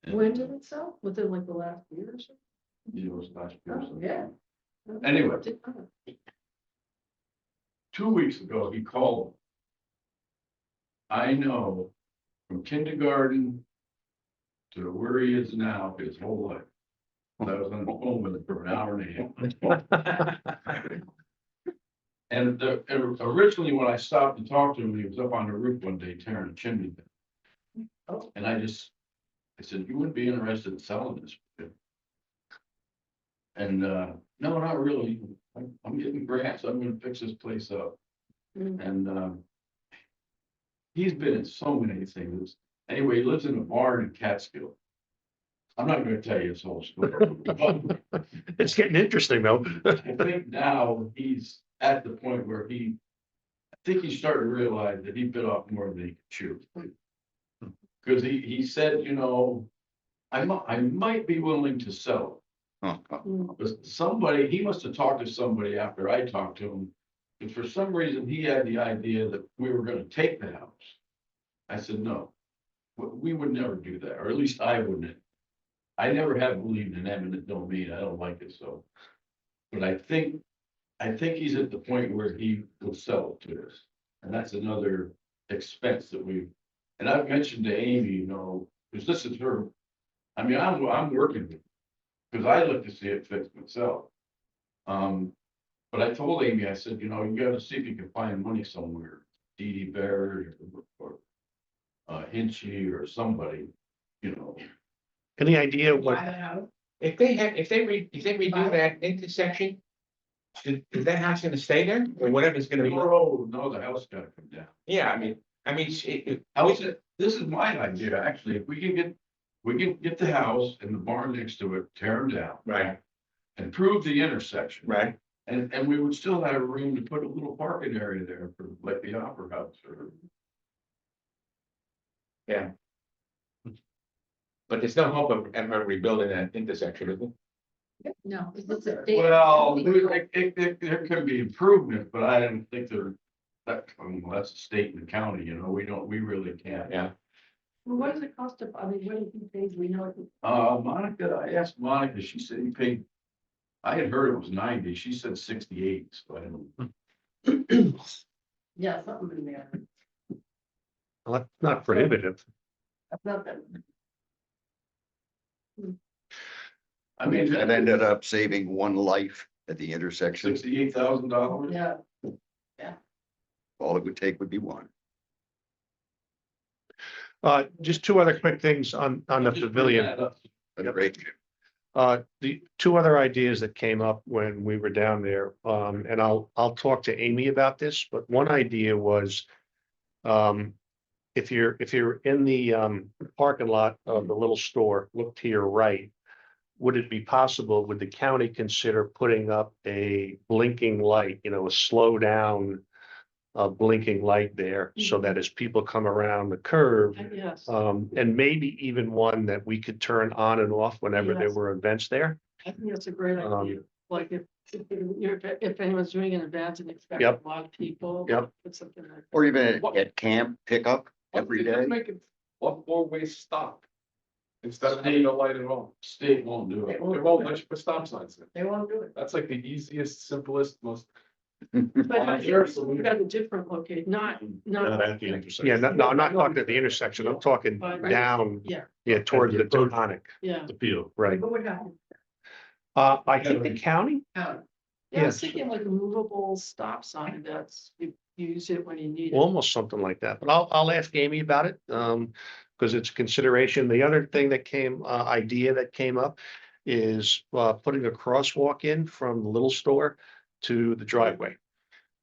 and, When did it sell? Within like the last year or so? It was last year. Oh, yeah. Anyway. Oh, 2 weeks ago, he called. I know from kindergarten to where he is now, his whole life. I was on the phone with him for an hour and a half. And originally, when I stopped and talked to him, he was up on the roof one day tearing a chimney down. Oh. And I said, you wouldn't be interested in selling this? And, no, not really. I'm getting grants. I'm gonna fix this place up. Mm. And, he's been in so many things. Anyway, he lives in a barn in Catskill. I'm not gonna tell you his whole story, but It's getting interesting though. I think now he's at the point where I think he's starting to realize that he bit off more than he could chew. Cause he said, you know, I might be willing to sell. Huh. But he must have talked to somebody after I talked to him. And for some reason, he had the idea that we were gonna take the house. I said, no, we would never do that, or at least I wouldn't. I never have believed in eminent domain. I don't like it so. But I think he's at the point where he will sell it to us. And that's another expense that and I've mentioned to Amy, you know, because this is her. I mean, I'm working with it, because I look to see it fixed myself. But I told Amy, I said, you know, you gotta see if you can find money somewhere, Dee Dee Barrett or Hinchy or somebody, you know. Any idea what, Buy the house. If they redo that intersection, is that house gonna stay there, or whatever's gonna be? No, the house gotta come down. Yeah, I mean, This is my idea, actually, if we can get the house and the barn next to it, tear them down. right, Improve the intersection. right. And we would still have room to put a little parking area there for like the Opera House or. Yeah. But there's no hope of ever rebuilding that intersection, is there? No, it's Well, there could be improvement, but I don't think that's a state and county, you know, we really can't. Yeah. Well, what does it cost to, I mean, what do you think, we know? Monica, I asked Monica, she said he paid, I had heard it was 90, she said 68, so I don't. Yeah, something in there. well, that's not prohibitive. That's not that. I mean, That ended up saving one life at the intersection. $68,000. Yeah, All it would take would be one. Just two other quick things on the pavilion. But great. The two other ideas that came up when we were down there, and I'll talk to Amy about this, but one idea was, if you're in the parking lot of the little store, look to your right. Would it be possible, would the county consider putting up a blinking light, you know, a slow down blinking light there, so that as people come around the curve, Yes, and maybe even one that we could turn on and off whenever there Yes. were events there? I think that's a great idea, like if anyone's doing an event and expect a Yep. lot of people. Yep. Put something like. Or even at camp pickup every day. Make it a four-way stop. Instead of having a light at all. State won't do They it. won't They won't let you put stop signs in. they won't do it. That's like the easiest, simplest, most. But I Sure. think we've got a different location, not. At the intersection. Yeah, no, I'm not talking at the intersection, I'm talking But- down, Yeah, towards the Taconic, yeah, appeal, right? What would happen? I think the county, yeah, I was Yes. thinking like a movable stop sign that's, you use it when you need it. almost something like that, but I'll ask Amy about it, because it's a consideration. The other thing that idea that came up is, putting a crosswalk in from the little store to the driveway.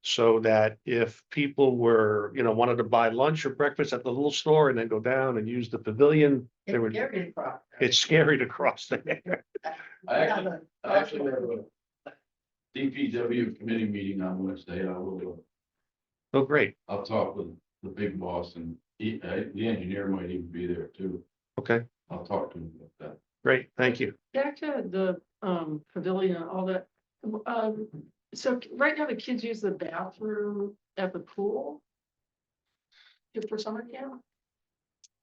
So that if people were, wanted to buy lunch or breakfast at the little store and then go down and use the pavilion, It's there would, scary crop. it's scary to cross there. I actually have a DPW committee meeting on Wednesday. Oh, great. I'll talk with the big boss and The engineer might even be there too. Okay, I'll talk to him about that. great, thank you. Back to the pavilion and all that. So right now the kids use the bathroom at the pool. For summer camp.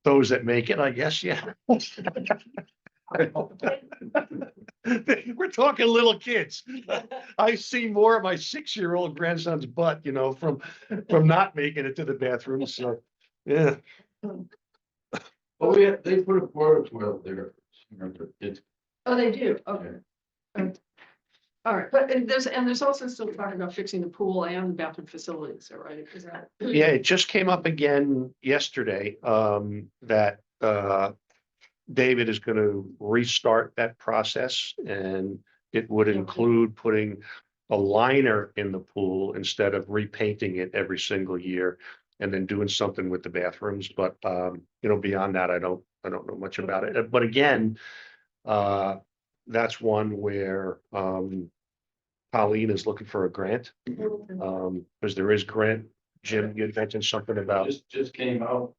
Those that make it, I guess, yeah. We're talking little kids. I see more of my 6-year-old grandson's butt, you know, from not making it to the bathroom, so, yeah. Oh, yeah, they put a porta toilet there. It's, Oh, they do, okay. All right, but there's also still talking about fixing the pool and the bathroom facilities, all right, is that? Yeah, it just came up again yesterday, that, David is gonna restart that process, and it would Okay. include putting a liner in the pool instead of repainting it every single year, and then doing something with the bathrooms, but, you know, beyond that, I don't know much about it, but again, that's one where, Colleen is looking for a grant, because there is grant. Jim, you had mentioned something about, just came out.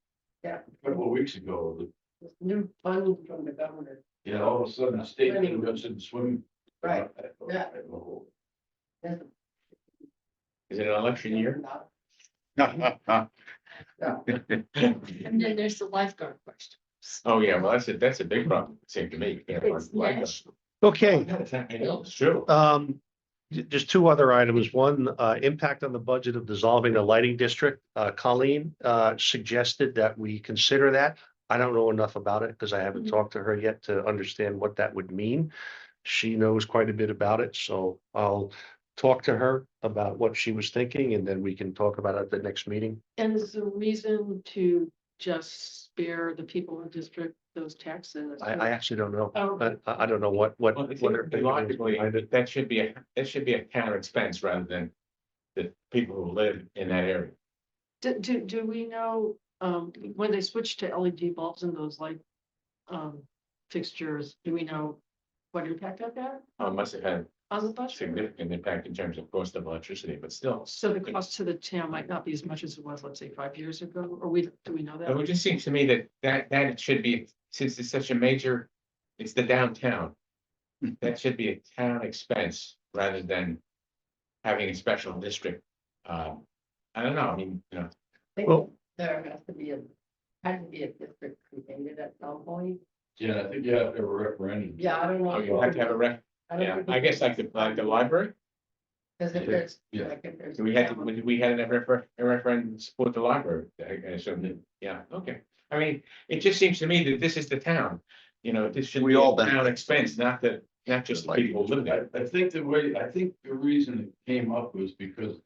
Yeah. A couple of weeks ago, This new fund from the government. yeah, all of a sudden the state goes in swimming. Right, yeah. Yes. Is it an election year? And then there's the lifeguard question. Oh, yeah, well, that's a big problem, it seemed to me. You can't find It's lifeguards. okay, I know, it's true. just two other items. One, impact on the budget of dissolving the lighting district. Colleen, suggested that we consider that. I don't know enough about it because I haven't Mhm. talked to her yet to understand what that would mean. She knows quite a bit about it, so I'll talk to her about what she was thinking, and then we can talk about it at the next meeting. And is the reason to just spare the people in the district those taxes? I actually don't know. Oh. I don't know what Well, I her think thinking is logically, behind it. that should be a town expense rather than the people who live in that area. Do we know, when they switch to LED bulbs and those light, fixtures, do we know what impact that had Must have had on the budget? significant impact in terms of cost of electricity, but still. So the cost to the town might not be as much as it was, let's say, 5 years ago, or do we know It that? just seems to me that it should be, since it's such a major, it's the downtown. That should be a town expense rather than having a special district. I don't know, I mean, you know, I think Well- there has to be a district created at some point. Yeah, I think you have to have a referendum. Yeah, I don't know. oh, you have to have a rec, yeah, I guess like the library. Because if there's, Yeah. like, if there's. Do we had a referendum to support the library, I assume that, yeah, okay. I mean, it just seems to me that this is the town, you know, this should We be a all town benefit. expense, not just the people who live there. I think the reason it came up was because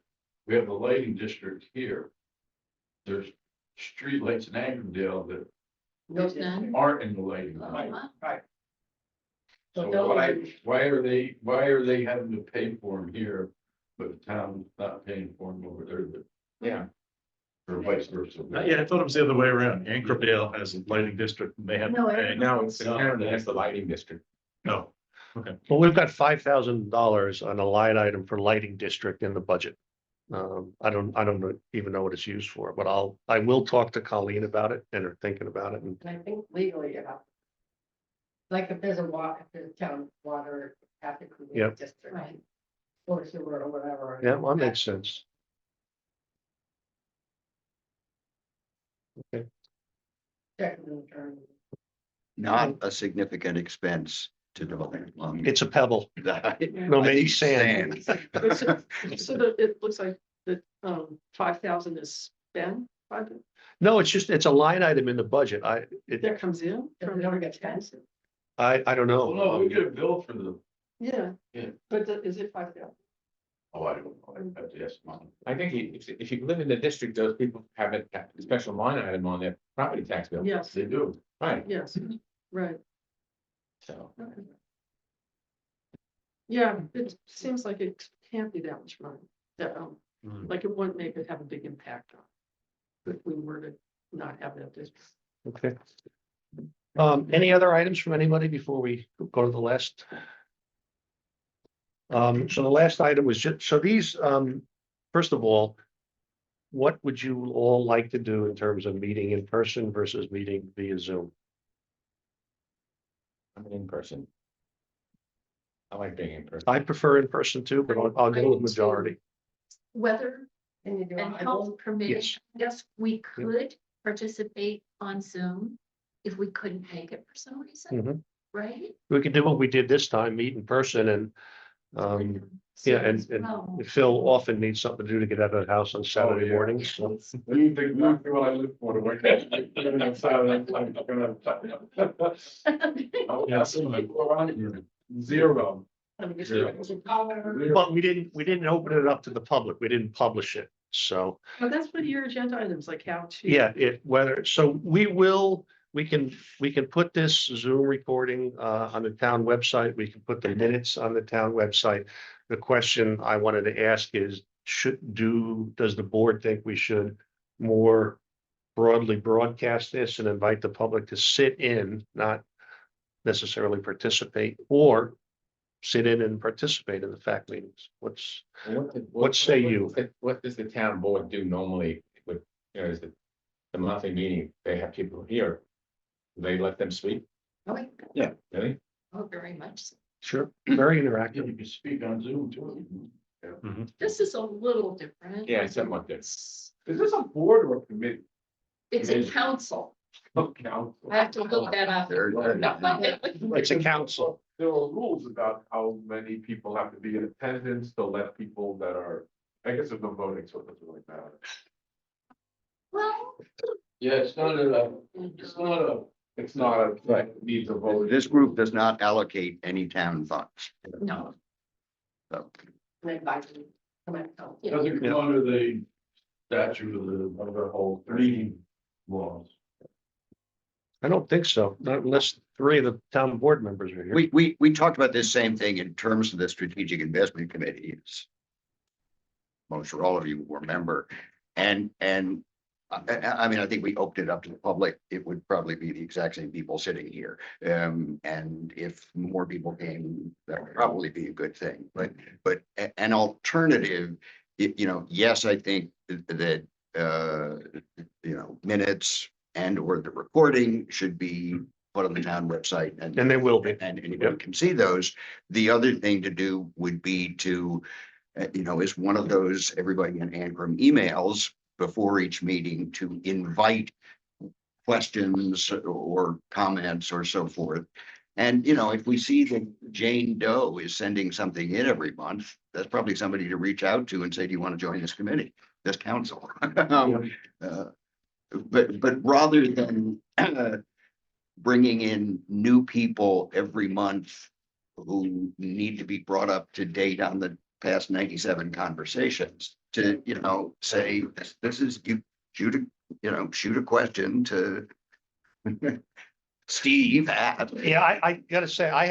we have the lighting district here. There's streetlights in Agrodale that There's none. aren't in the lighting. Oh, line. wow. Right. So So why are they having to pay for them here, but the town's not paying for them over there, but, Yeah, or vice versa? Yeah, I thought it was the other way around. Anchordale has a lighting district and they have. No, to pay. now it's the town that has the lighting district. No, Well, we've got $5,000 on a line item for lighting district in the budget. I don't even know what it's used for, but I will talk to Colleen about it and her thinking about it, and And I think legally, you have. Like if there's if there's town water, have to create a Yep. district. Right. Or sewer or whatever. yeah, well, that makes sense. Technical term. Not a significant expense to develop. It's a pebble. No, maybe sand. So it looks like that, 5,000 is spent, No, it's a line item in the budget. that comes in. It never gets spent. I don't Well, no, we know. get a bill for the, Yeah. Yeah. But is it 5,000? oh, I don't know, I have to ask mom. I think if you live in the district, those people have a special line item on their property tax bill. Yes, They do. Right, yes, right. so, Okay. Yeah, it seems like it can't be that much money, that, like it wouldn't make it have a big impact on. If we were to not have that district. Okay. Any other items from anybody before we go to the last? So the last item was just, so these, first of all, what would you all like to do in terms of meeting in person versus meeting via Zoom? I'm in person. I like being in person. I prefer in person too, but I'll go with majority. Weather And you do and it health permitting, Yes. yes, we could participate on Zoom if we couldn't make it for some reason, Mhm. right? We could do what we did this time, meet in person and, yeah, Zoom and, as well. and Phil often needs something to do to get out of the house on Saturday yeah. mornings, so. This is exactly what I live for, to work. Oh, yes, zero. But we didn't open it up to the public. We didn't publish it, so. But that's what your agenda items, like how to. Yeah, so we can put this Zoom recording on the town website. We can put the minutes on the town website. The question I wanted to ask is, does the board think we should more broadly broadcast this and invite the public to sit in, not necessarily participate, or sit in and participate in the FAC meetings? What say you? What does the town board do normally with, is the monthly meeting, they have people here? They let them speak, Oh, really? oh, very much. So. Sure, very You interactive. can speak on Zoom too. This is a little different. Yeah, somewhat different. It's Is this a board or a committee? a council. Council. I have to look that up. It's a council. There are rules about how many people have to be in attendance to let people that are, I guess there's no voting, so it doesn't really matter. Well, Yeah, it's not a, It's not a, Right. needs a vote. This group does not allocate any town funds. no, So And invite them. Come and help. Yeah. doesn't come under the statute of the whole meeting laws. I don't think so, not unless three of the town board members are here. we talked about this same thing in terms of the Strategic Investment Committee. Most or all of you were member. And I mean, I think we opened it up to the public. It would probably be the exact same people sitting here. And if more people came, that would probably be a good thing. But an alternative, yes, I think that, minutes and or the recording should be put on the town website and And they will be. and anyone can see those. The other thing to do would be to, is one of those everybody in Ancrum emails before each meeting to invite questions or comments or so forth. And, if we see that Jane Doe is sending something in every month, that's probably somebody to reach out to and say, do you want to join this committee, this council? But rather than bringing in new people every month who need to be brought up to date on the past 97 conversations, to, say, this is, you shoot a question to Steve at. Yeah, I gotta say, I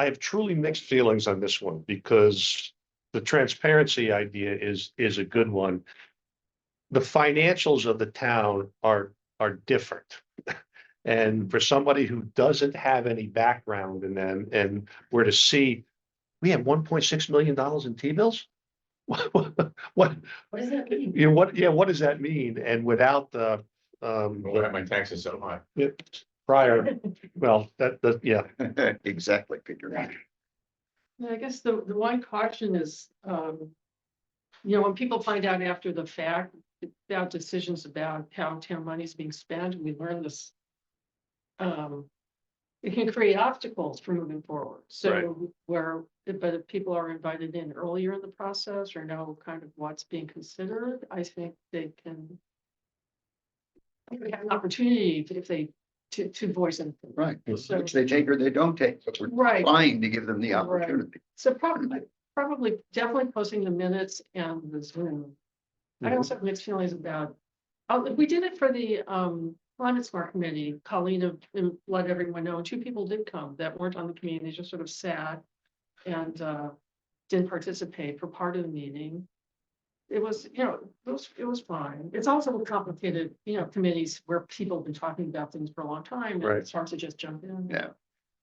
have truly mixed feelings on this one because the transparency idea is a good one. The financials of the town are different. And for somebody who doesn't have any background in them and were to see, we have $1.6 million in T-bills? What, What does that mean? what does that mean? And without the, Why are my taxes so high? prior, well, yeah. Exactly, figure out. Yeah, I guess the one caution is, when people find out after the fact about decisions about how town money is being spent, we learn this. It can create obstacles for moving forward. So but if people are invited in earlier in the process or know kind of what's being considered, I think they can. They have an opportunity to voice anything. Right, So- which they take or they don't take, but we're Right. trying to give them the Right. opportunity. So probably definitely posting the minutes and the Zoom. I also have mixed feelings about, we did it for the climate smart committee. Colleen let everyone know, and 2 people did come that weren't on the committee. They just sort of sat and didn't participate for part of the meeting. It was, it was fine. It's also complicated, committees where people have been talking about things for a long time. And Right. it's hard to just jump in. Yeah.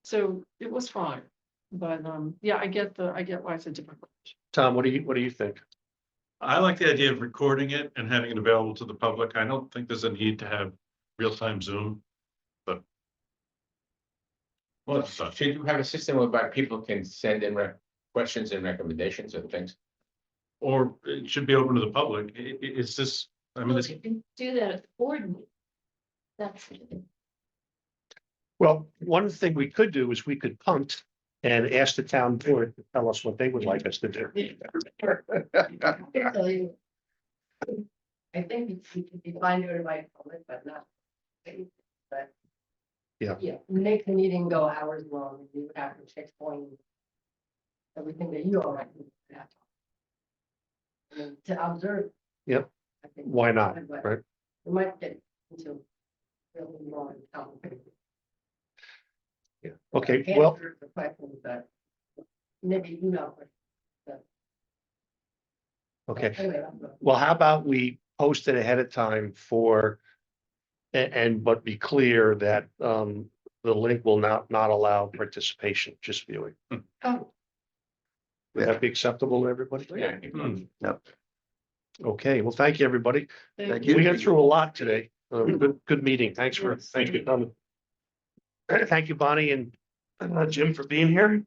So it was fine. But yeah, I get why it's a different. Tom, what do you think? I like the idea of recording it and having it available to the public. I don't think there's a need to have real-time Zoom. Well, should you have a system whereby people can send in questions and recommendations and things? Or it should be open to the public. It's this, I mean, Well, this, you can do that at the board meeting. That's, Well, one thing we could do is we could punt and ask the town board to tell us what they would like us to do. So I think we could be fine doing it by public, but not. But. Yeah. Yeah, make the meeting go hours long, and you would have to checkpoint. Everything that you all like. And to observe. Yep. I think. Why not, But right? We might get into. Really long, complicated. Yeah, okay, Can't well, answer the questions, but maybe email questions. okay, Anyway, I'm good. well, how about we post it ahead of time for. And but be clear that the link will not allow participation, just viewing. Oh, Would that be acceptable to everybody? Yeah. Okay, well, thank you, everybody. Thank We got through a lot today. Good meeting. Thanks for coming. Thank you, Bonnie and Jim, for being here.